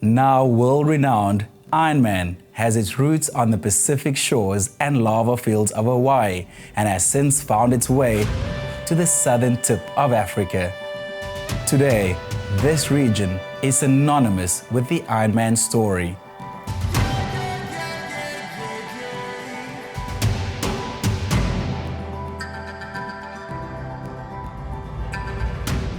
Now world-renowned, Ironman has its roots on the Pacific shores and lava fields of Hawaii and has since found its way to the southern tip of Africa. Today, this region is synonymous with the Ironman story.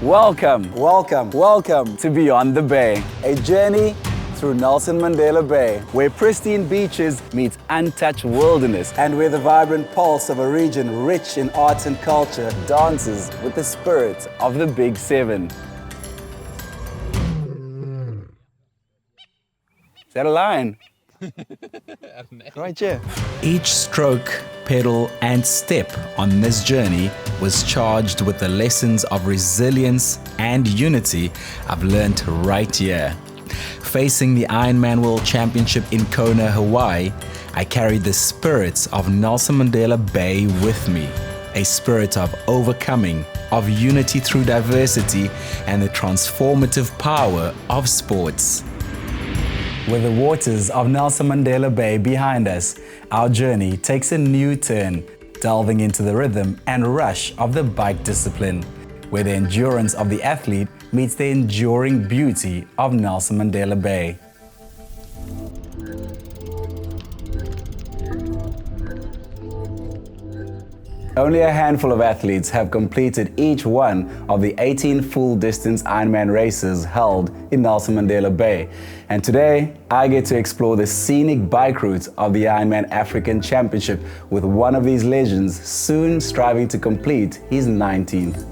Welcome to Beyond the Bay, a journey through Nelson Mandela Bay, where pristine beaches meet untouched wilderness and where the vibrant pulse of a region rich in arts and culture dances with the spirit of the Big Seven. Is that a line? Right here. Each stroke, pedal, and step on this journey was charged with the lessons of resilience and unity I've learned right here. Facing the Ironman World Championship in Kona, Hawaii, I carried the spirits of Nelson Mandela Bay with me. A spirit of overcoming, of unity through diversity, and the transformative power of sports. With the waters of Nelson Mandela Bay behind us, our journey takes a new turn, delving into the rhythm and rush of the bike discipline, where the endurance of the athlete meets the enduring beauty of Nelson Mandela Bay. Only a handful of athletes have completed each one of the 18 full-distance Ironman races held in Nelson Mandela Bay. And today, I get to explore the scenic bike route of the Ironman African Championship with one of these legends soon striving to complete his 19th.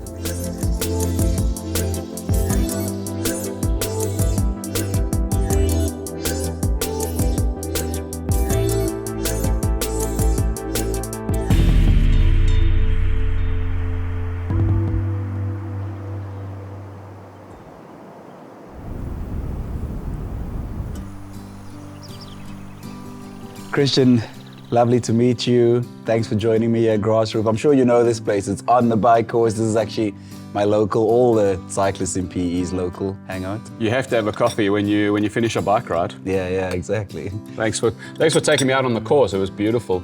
Christian, lovely to meet you. Thanks for joining me at Grassroof. I'm sure you know this place. It's on the bike course. This is actually my local, all the cyclists in PE's local hangout. You have to have a coffee when you finish a bike ride. Yeah, exactly. Thanks for taking me out on the course. It was beautiful.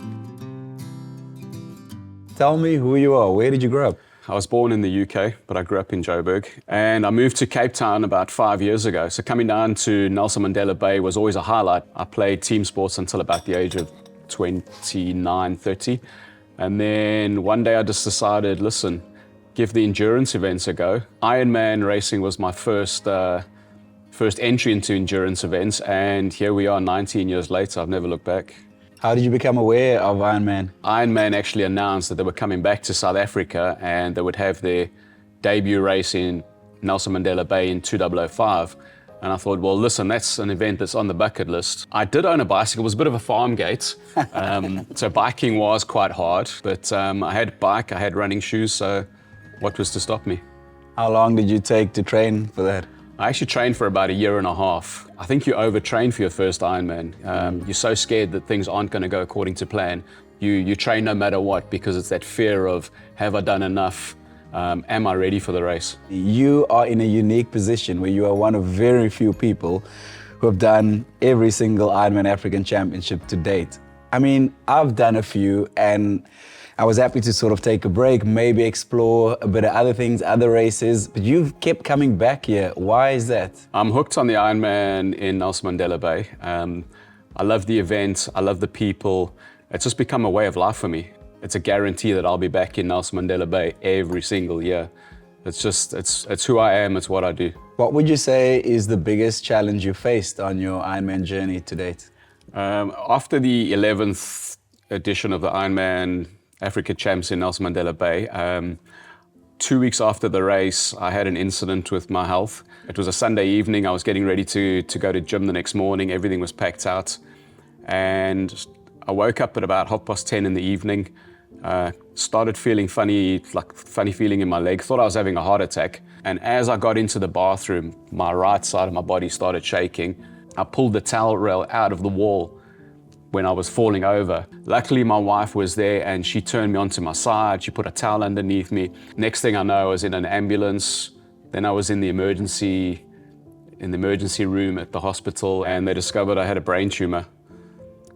Tell me who you are. Where did you grow up? I was born in the UK, but I grew up in Joburg. And I moved to Cape Town about 5 years ago. So coming down to Nelson Mandela Bay was always a highlight. I played team sports until about the age of 29, 30. And then one day I just decided, listen, give the endurance events a go. Ironman racing was my first entry into endurance events. And here we are 19 years later. I've never looked back. How did you become aware of Ironman? Ironman actually announced that they were coming back to South Africa and they would have their debut race in Nelson Mandela Bay in 2005. And I thought, well, listen, that's an event that's on the bucket list. I did own a bicycle. It was a bit of a farm gate. So biking was quite hard, but I had bike, I had running shoes, so what was to stop me? How long did you take to train for that? I actually trained for about 1.5 years. I think you overtrain for your first Ironman. You're so scared that things aren't going to go according to plan. You train no matter what because it's that fear of, have I done enough? Am I ready for the race? You are in a unique position where you are one of very few people who have done every single Ironman African Championship to date. I mean, I've done a few and I was happy to sort of take a break, maybe explore a bit of other things, other races, but you've kept coming back here. Why is that? I'm hooked on the Ironman in Nelson Mandela Bay. I love the event, I love the people. It's just become a way of life for me. It's a guarantee that I'll be back in Nelson Mandela Bay every single year. It's who I am, it's what I do. What would you say is the biggest challenge you faced on your Ironman journey to date? After the 11th edition of the Ironman Africa Champs in Nelson Mandela Bay. 2 weeks after the race, I had an incident with my health. It was a Sunday evening. I was getting ready to go to gym the next morning. Everything was packed out. And I woke up at about 10:30 in the evening. Started feeling funny feeling in my leg. Thought I was having a heart attack. And as I got into the bathroom, my right side of my body started shaking. I pulled the towel rail out of the wall when I was falling over. Luckily, my wife was there and she turned me onto my side. She put a towel underneath me. Next thing I know, I was in an ambulance. Then I was in the emergency in the emergency room at the hospital, and they discovered I had a brain tumor.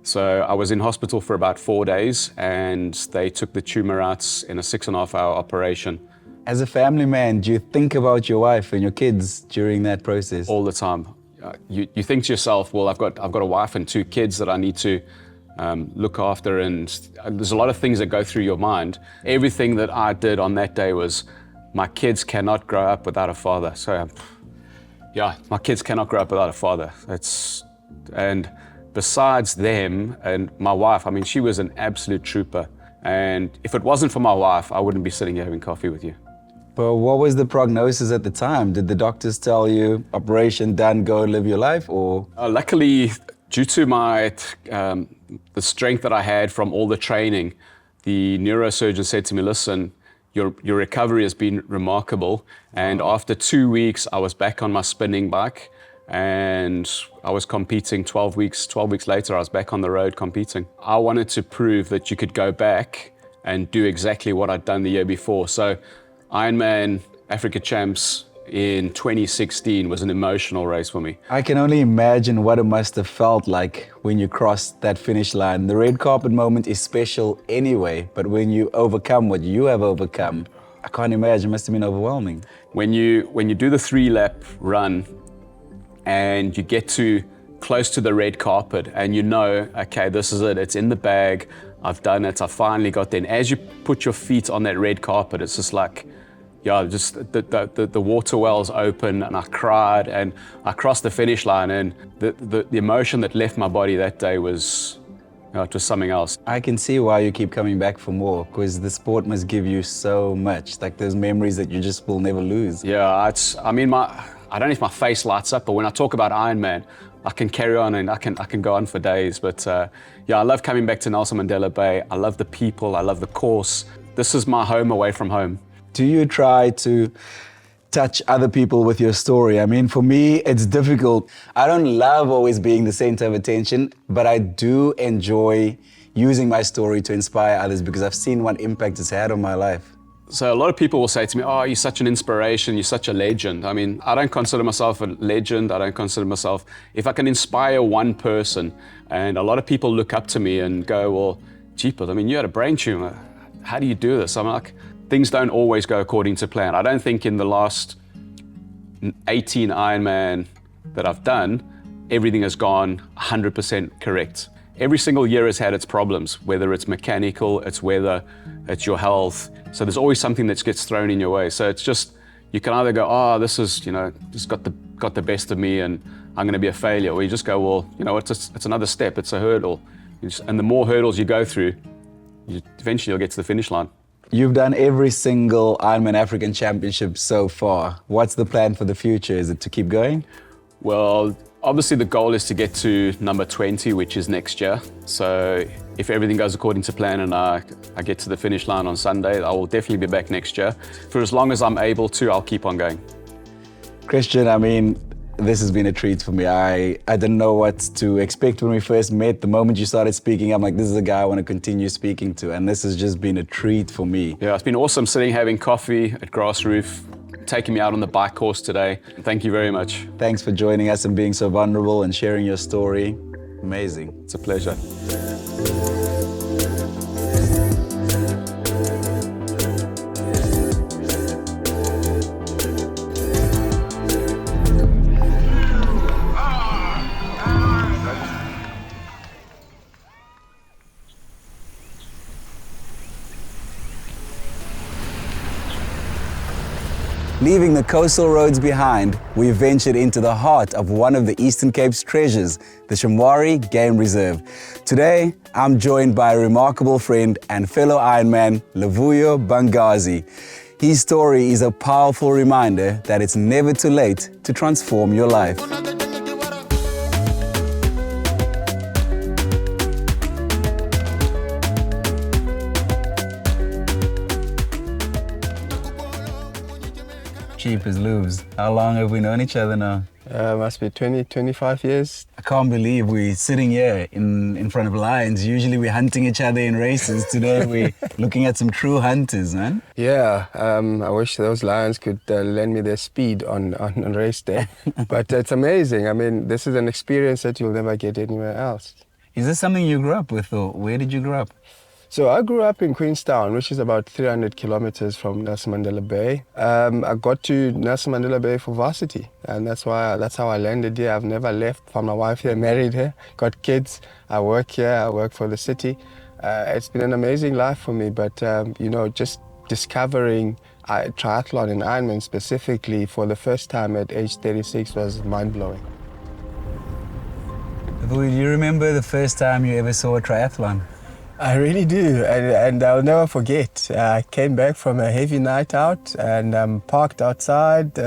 So I was in hospital for about 4 days, and they took the tumor out in a 6.5-hour operation. As a family man, do you think about your wife and your kids during that process? All the time. You think to yourself, well, I've got a wife and 2 kids that I need to look after, and there's a lot of things that go through your mind. Everything that I did on that day was, my kids cannot grow up without a father. So yeah, my kids cannot grow up without a father. And besides them and my wife, I mean, she was an absolute trooper. And if it wasn't for my wife, I wouldn't be sitting here having coffee with you. But what was the prognosis at the time? Did the doctors tell you, operation done, go live your life, or? Luckily, due to the strength that I had from all the training, the neurosurgeon said to me, listen, your recovery has been remarkable. And after 2 weeks, I was back on my spinning bike, and I was competing 12 weeks. 12 weeks later, I was back on the road competing. I wanted to prove that you could go back and do exactly what I'd done the year before. So Ironman Africa Champs in 2016 was an emotional race for me. I can only imagine what it must have felt like when you crossed that finish line. The red carpet moment is special anyway, but when you overcome what you have overcome, I can't imagine, it must have been overwhelming. When you do the 3-lap run and you get to close to the red carpet and you know, okay, this is it, it's in the bag, I've done it, I finally got there. And as you put your feet on that red carpet, it's just like, yeah, just the water wells open, and I cried, and I crossed the finish line, and the emotion that left my body that day was, it was something else. I can see why you keep coming back for more, because the sport must give you so much, like those memories that you just will never lose. Yeah, I don't know if my face lights up, but when I talk about Ironman, I can carry on and I can go on for days. But yeah, I love coming back to Nelson Mandela Bay. I love the people, I love the course. This is my home away from home. Do you try to touch other people with your story? I mean, for me, it's difficult. I don't love always being the center of attention, but I do enjoy using my story to inspire others because I've seen what impact it's had on my life. So a lot of people will say to me, oh, you're such an inspiration, you're such a legend. I mean, I don't consider myself a legend. I don't consider myself, if I can inspire one person, and a lot of people look up to me and go, well, jeepers, I mean, you had a brain tumor. How do you do this? I'm like, things don't always go according to plan. I don't think in the last 18 Ironman that I've done, everything has gone 100% correct. Every single year has had its problems, whether it's mechanical, it's weather, it's your health. So there's always something that gets thrown in your way. So it's just, you can either go, oh, this is, just got the best of me and I'm going to be a failure. Or you just go, well, it's another step, it's a hurdle. And the more hurdles you go through, eventually you'll get to the finish line. You've done every single Ironman African Championship so far. What's the plan for the future? Is it to keep going? Well, obviously the goal is to get to number 20, which is next year. So if everything goes according to plan and I get to the finish line on Sunday, I will definitely be back next year. For as long as I'm able to, I'll keep on going. Christian, I mean, this has been a treat for me. I didn't know what to expect when we first met. The moment you started speaking, I'm like, this is a guy I want to continue speaking to. And this has just been a treat for me. Yeah, it's been awesome sitting having coffee at Grassroof, taking me out on the bike course today. Thank you very much. Thanks for joining us and being so vulnerable and sharing your story. Amazing. It's a pleasure. Leaving the coastal roads behind, we ventured into the heart of one of the Eastern Cape's treasures, the Shamwari Game Reserve. Today, I'm joined by a remarkable friend and fellow Ironman, Luvuyo Bangazi. His story is a powerful reminder that it's never too late to transform your life. Cheapers Lubes. How long have we known each other now? Must be 20, 25 years. I can't believe we're sitting here in front of lions. Usually we're hunting each other in races. Today we're looking at some true hunters, man. Yeah, I wish those lions could lend me their speed on race day. But it's amazing. I mean, this is an experience that you'll never get anywhere else. Is this something you grew up with, or where did you grow up? So I grew up in Queenstown, which is about 300 kilometers from Nelson Mandela Bay. I got to Nelson Mandela Bay for varsity, and that's how I landed here. I've never left. Found my wife here, married here, got kids. I work here. I work for the city. It's been an amazing life for me, but you know, just discovering triathlon and Ironman specifically for the first time at age 36 was mind-blowing. Do you remember the first time you ever saw a triathlon? I really do, and I'll never forget. I came back from a heavy night out and parked outside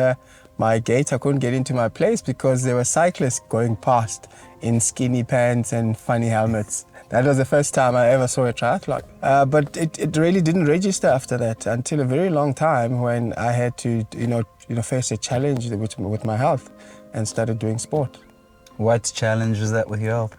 my gate. I couldn't get into my place because there were cyclists going past in skinny pants and funny helmets. That was the first time I ever saw a triathlon. But it really didn't register after that until a very long time when I had to, face a challenge with my health and started doing sport. What challenge was that with your health?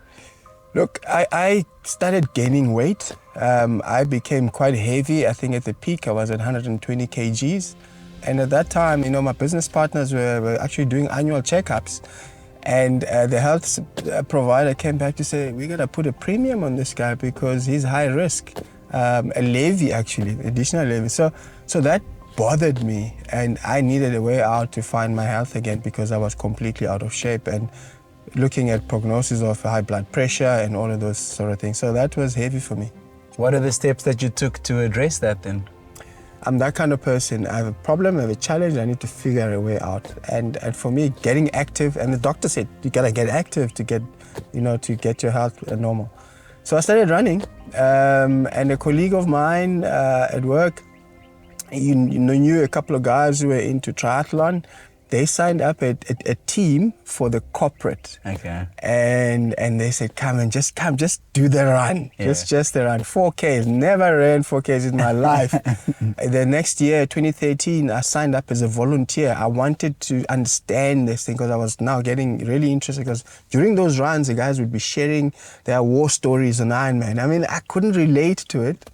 Look, I started gaining weight. I became quite heavy. I think at the peak I was at 120 kgs. And at that time, my business partners were actually doing annual checkups. And the health provider came back to say, we got to put a premium on this guy because he's high risk. A levy, actually, additional levy. So that bothered me. And I needed a way out to find my health again because I was completely out of shape. And looking at prognosis of high blood pressure and all of those sort of things. So that was heavy for me. What are the steps that you took to address that then? I'm that kind of person. I have a problem, I have a challenge, I need to figure a way out. And for me, getting active, and the doctor said, you gotta get active to get your health normal. So I started running, and a colleague of mine at work, knew a couple of guys who were into triathlon. They signed up a team for the corporate. Okay. And they said, just do the run. Yeah. Just the run. 4Ks. Never ran 4Ks in my life. The next year, 2013, I signed up as a volunteer. I wanted to understand this thing because I was now getting really interested because during those runs, the guys would be sharing their war stories on Ironman. I mean, I couldn't relate to it,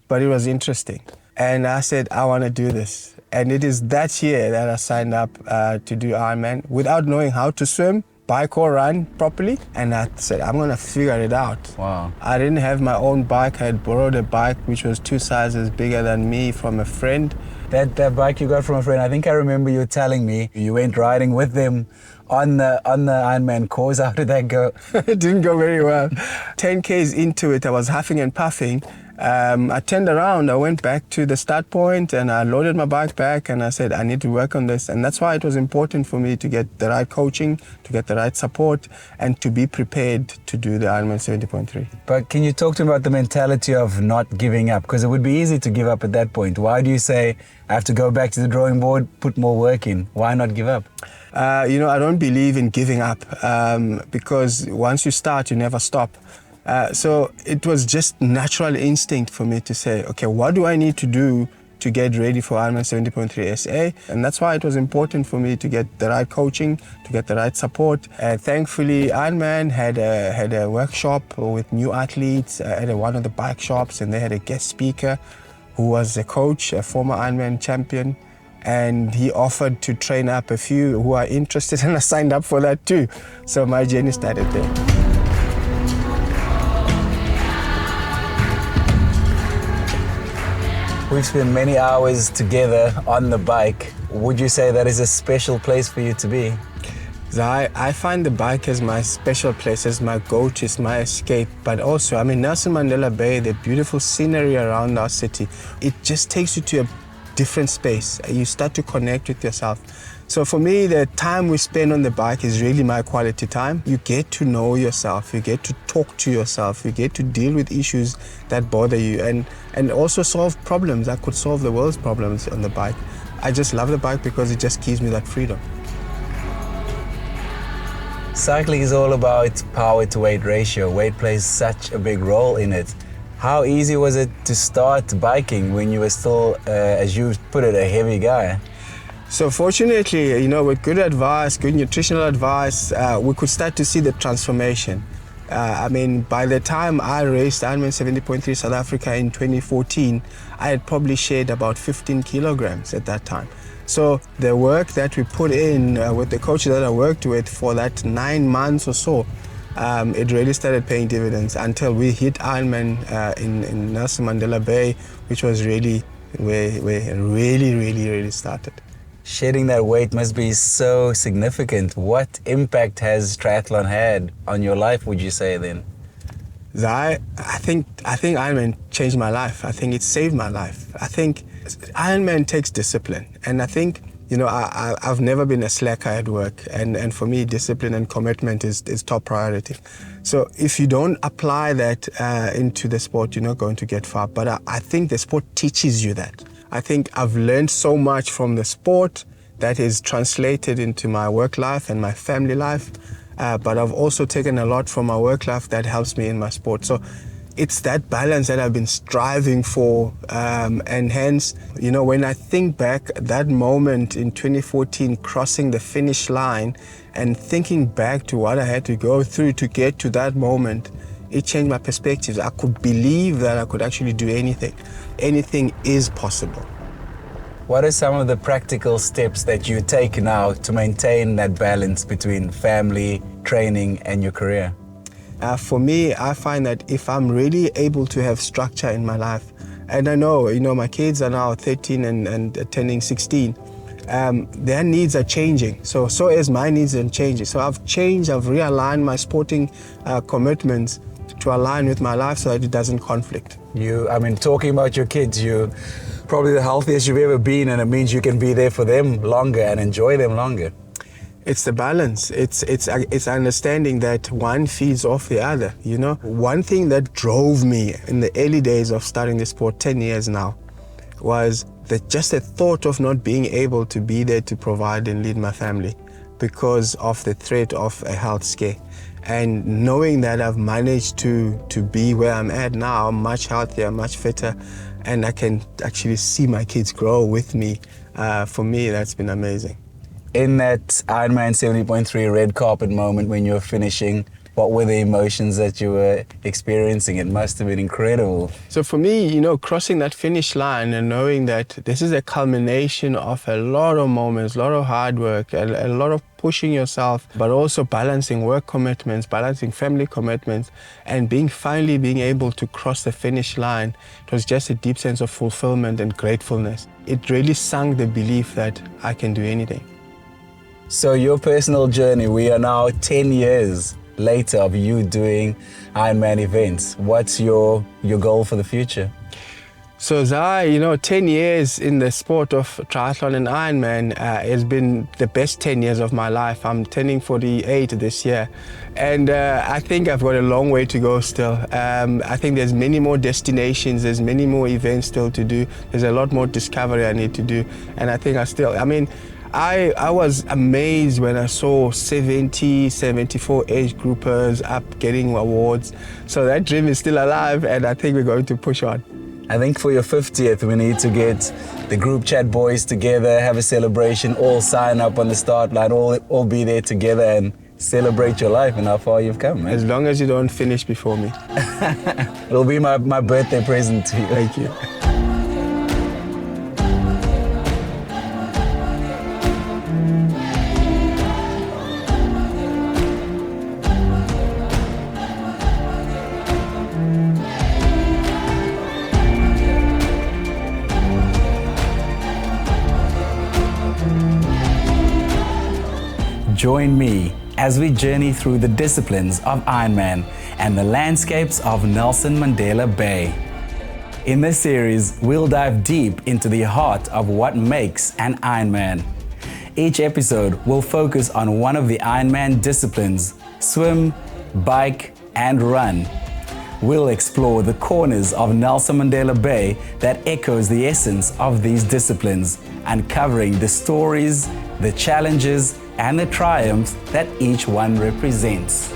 but it was interesting. And I said, I want to do this. And it is that year that I signed up to do Ironman without knowing how to swim, bike or run properly. And I said, I'm going to figure it out. Wow. I didn't have my own bike. I had borrowed a bike which was 2 sizes bigger than me from a friend. That bike you got from a friend, I think I remember you telling me you went riding with them on the Ironman course. How did that go? It didn't go very well. 10 Ks into it, I was huffing and puffing. I turned around, I went back to the start point and I loaded my bike back and I said, I need to work on this. And that's why it was important for me to get the right coaching, to get the right support and to be prepared to do the Ironman 70.3. But can you talk to me about the mentality of not giving up? Because it would be easy to give up at that point. Why do you say, I have to go back to the drawing board, put more work in? Why not give up? I don't believe in giving up because once you start, you never stop. So it was just natural instinct for me to say, okay, what do I need to do to get ready for Ironman 70.3 SA? And that's why it was important for me to get the right coaching, to get the right support. Thankfully, Ironman had a workshop with new athletes at one of the bike shops, and they had a guest speaker who was a coach, a former Ironman champion. And he offered to train up a few who are interested, and I signed up for that too. So my journey started there. We've spent many hours together on the bike. Would you say that is a special place for you to be? I find the bike as my special place, as my go-to, as my escape. But also, Nelson Mandela Bay, the beautiful scenery around our city, it just takes you to a different space. You start to connect with yourself. So for me, the time we spend on the bike is really my quality time. You get to know yourself, you get to talk to yourself, you get to deal with issues that bother you and also solve problems. I could solve the world's problems on the bike. I just love the bike because it just gives me that freedom. Cycling is all about power to weight ratio. Weight plays such a big role in it. How easy was it to start biking when you were still, as you put it, a heavy guy? So fortunately, with good advice, good nutritional advice, we could start to see the transformation. By the time I raced Ironman 70.3 South Africa in 2014, I had probably shed about 15 kilograms at that time. So the work that we put in with the coaches that I worked with for that 9 months or so, it really started paying dividends until we hit Ironman in Nelson Mandela Bay, which was really where it really started. Shedding that weight must be so significant. What impact has triathlon had on your life, would you say then? I think Ironman changed my life. I think it saved my life. I think Ironman takes discipline, and I think I've never been a slacker at work, and for me discipline and commitment is top priority. So if you don't apply that into the sport, you're not going to get far. But I think the sport teaches you that. I think I've learned so much from the sport that is translated into my work life and my family life. But I've also taken a lot from my work life that helps me in my sport. So it's that balance that I've been striving for. And hence, when I think back, that moment in 2014, crossing the finish line and thinking back to what I had to go through to get to that moment, it changed my perspectives. I could believe that I could actually do anything. Anything is possible. What are some of the practical steps that you take now to maintain that balance between family, training, and your career? For me, I find that if I'm really able to have structure in my life, and I know, my kids are now 13 and turning 16, their needs are changing. So is my needs are changing. So I've realigned my sporting commitments to align with my life so that it doesn't conflict. Talking about your kids, you're probably the healthiest you've ever been, and it means you can be there for them longer and enjoy them longer. It's the balance. It's understanding that one feeds off the other. One thing that drove me in the early days of starting the sport 10 years now was just the thought of not being able to be there to provide and lead my family because of the threat of a health scare. And knowing that I've managed to be where I'm at now, much healthier, much fitter, and I can actually see my kids grow with me, for me, that's been amazing. In that Ironman 70.3 red carpet moment when you were finishing, what were the emotions that you were experiencing? It must have been incredible. So for me, crossing that finish line and knowing that this is a culmination of a lot of moments, a lot of hard work, a lot of pushing yourself, but also balancing work commitments, balancing family commitments, and finally being able to cross the finish line, it was just a deep sense of fulfillment and gratefulness. It really sunk the belief that I can do anything. So your personal journey, we are now 10 years later of you doing Ironman events. What's your goal for the future? So Zai, 10 years in the sport of triathlon and Ironman has been the best 10 years of my life. I'm turning 48 this year, and I think I've got a long way to go still. I think there's many more destinations, there's many more events still to do. There's a lot more discovery I need to do, and I think I was amazed when I saw 70, 74 age groupers up getting awards. So that dream is still alive, and I think we're going to push on. I think for your 50th, we need to get the group chat boys together, have a celebration, all sign up on the start line, all be there together and celebrate your life and how far you've come, man. As long as you don't finish before me. It'll be my birthday present to you. Thank you. Join me as we journey through the disciplines of Ironman and the landscapes of Nelson Mandela Bay. In this series, we'll dive deep into the heart of what makes an Ironman. Each episode will focus on one of the Ironman disciplines: swim, bike, and run. We'll explore the corners of Nelson Mandela Bay that echoes the essence of these disciplines, uncovering the stories, the challenges, and the triumphs that each one represents.